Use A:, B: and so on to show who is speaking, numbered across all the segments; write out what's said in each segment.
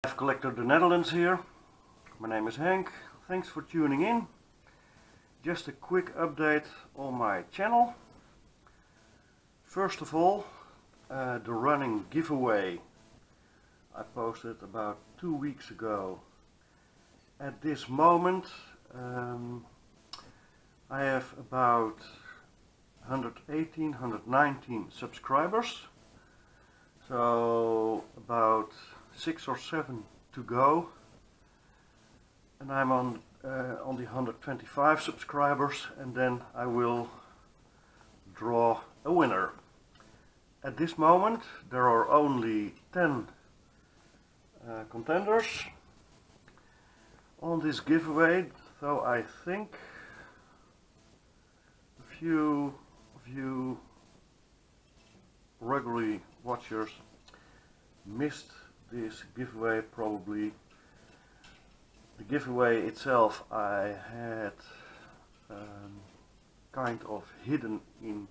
A: Knife Collector the Netherlands here. My name is Henk. Thanks for tuning in. Just a quick update on my channel. First of all, the running giveaway I posted about 2 weeks ago. At this moment I have about 118, 119 subscribers, so about 6 or 7 to go, and I'm on the 125 subscribers, and then I will draw a winner. At this moment there are only 10 contenders on this giveaway, though I think a few of you regularly watchers missed this giveaway probably. The giveaway itself I had kind of hidden in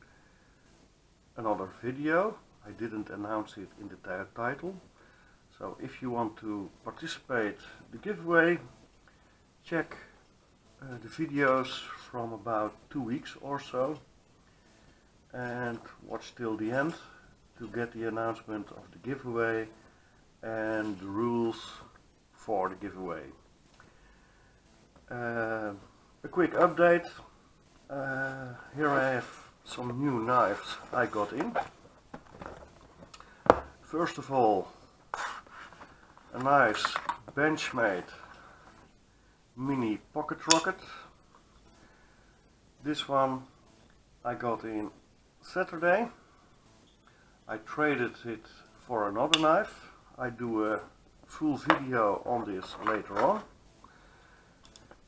A: another video. I didn't announce it in the title. So if you want to participate in the giveaway, check the videos from about 2 weeks or so and watch till the end to get the announcement of the giveaway and the rules for the giveaway. A quick update. Here I have some new knives I got in. First of all, a nice Benchmade mini pocket rocket. This one I got in Saturday. I traded it for another knife. I do a full video on this later on.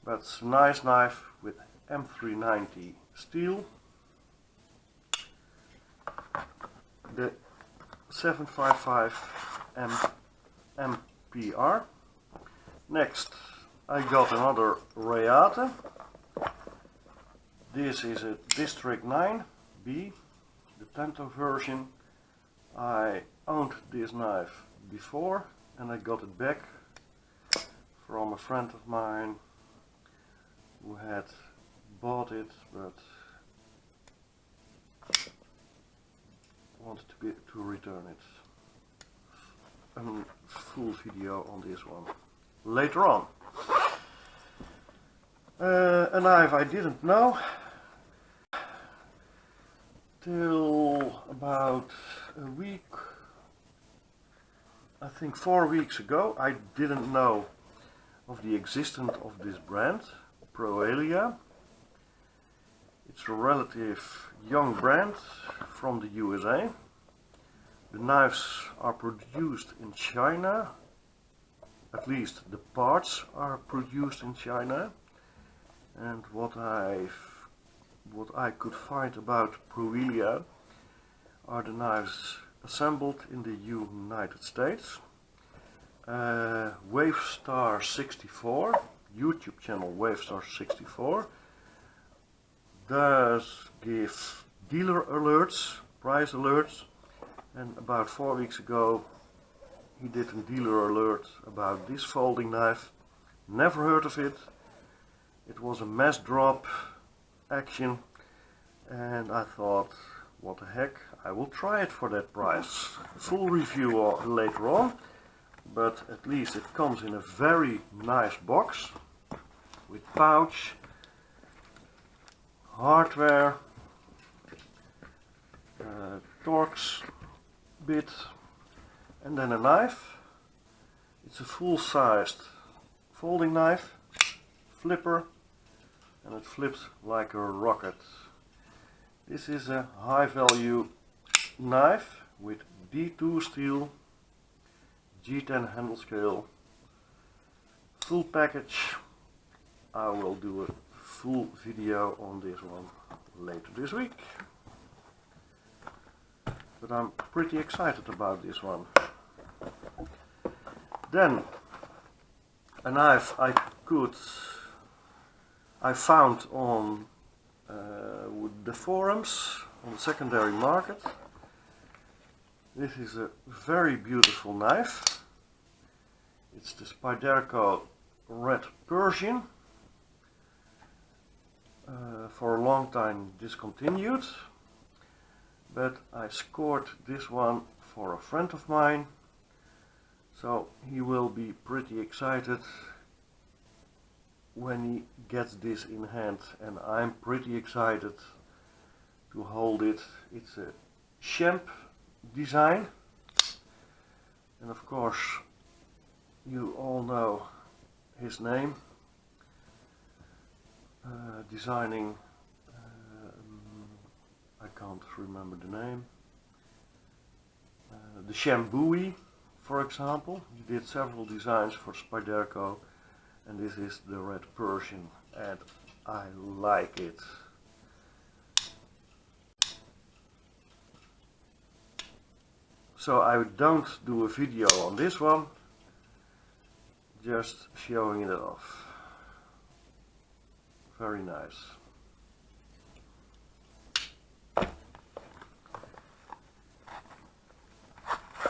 A: But it's a nice knife with M390 steel. The 755 MPR. Next I got another Reate. This is a District 9B, the Tanto version. I owned this knife before and I got it back from a friend of mine who had bought it but wanted to return it. A full video on this one later on. A knife I didn't know till about a week, I think 4 weeks ago. I didn't know of the existence of this brand, Proelia. It's a relative young brand from the USA. The knives are produced in China, at least the parts are produced in China. And what I could find about Proelia are the knives assembled in the United States. Wavestar64, YouTube channel Wavestar64, does give dealer alerts, price alerts, and about 4 weeks ago he did a dealer alert about this folding knife. Never heard of it. It was a mass drop action and I thought, what the heck, I will try it for that price. Full review later on, but at least it comes in a very nice box with pouch, hardware, Torx bit, and then a knife. It's a full-sized folding knife, flipper, and it flips like a rocket. This is a high value knife with D2 steel, G10 handle scale, full package. I will do a full video on this one later this week. But I'm pretty excited about this one. Then a knife I found on the forums, on the secondary market. This is a very beautiful knife. It's the Spyderco Red Persian. For a long time discontinued, but I scored this one for a friend of mine, so he will be pretty excited when he gets this in hand, and I'm pretty excited to hold it. It's a champ design, and of course you all know his name. Designing, I can't remember the name, the Shampooey, for example. He did several designs for Spyderco, and this is the Red Persian, and I like it. So I don't do a video on this one, just showing it off. Very nice.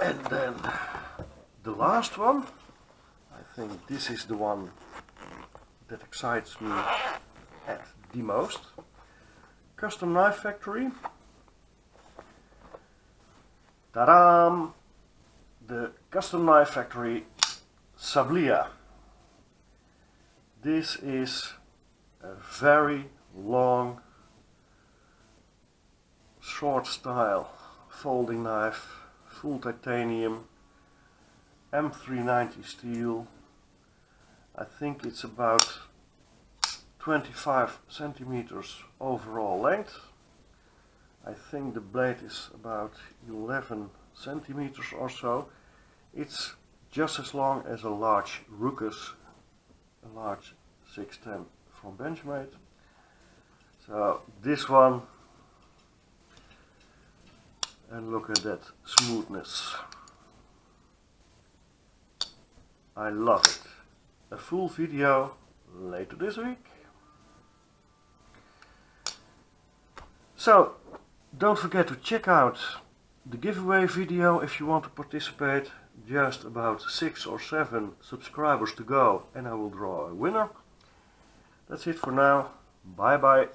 A: And then the last one, I think this is the one that excites me at the most. Custom Knife Factory. Ta-da! The Custom Knife Factory Sablya. This is a very long, short style folding knife, full titanium, M390 steel. I think it's about 25 centimeters overall length. I think the blade is about 11 centimeters or so. It's just as long as a large Ruckus, a large 610 from Benchmade. So this one, and look at that smoothness. I love it. A full video later this week. So don't forget to check out the giveaway video if you want to participate. Just about 6 or 7 subscribers to go and I will draw a winner. That's it for now. Bye bye.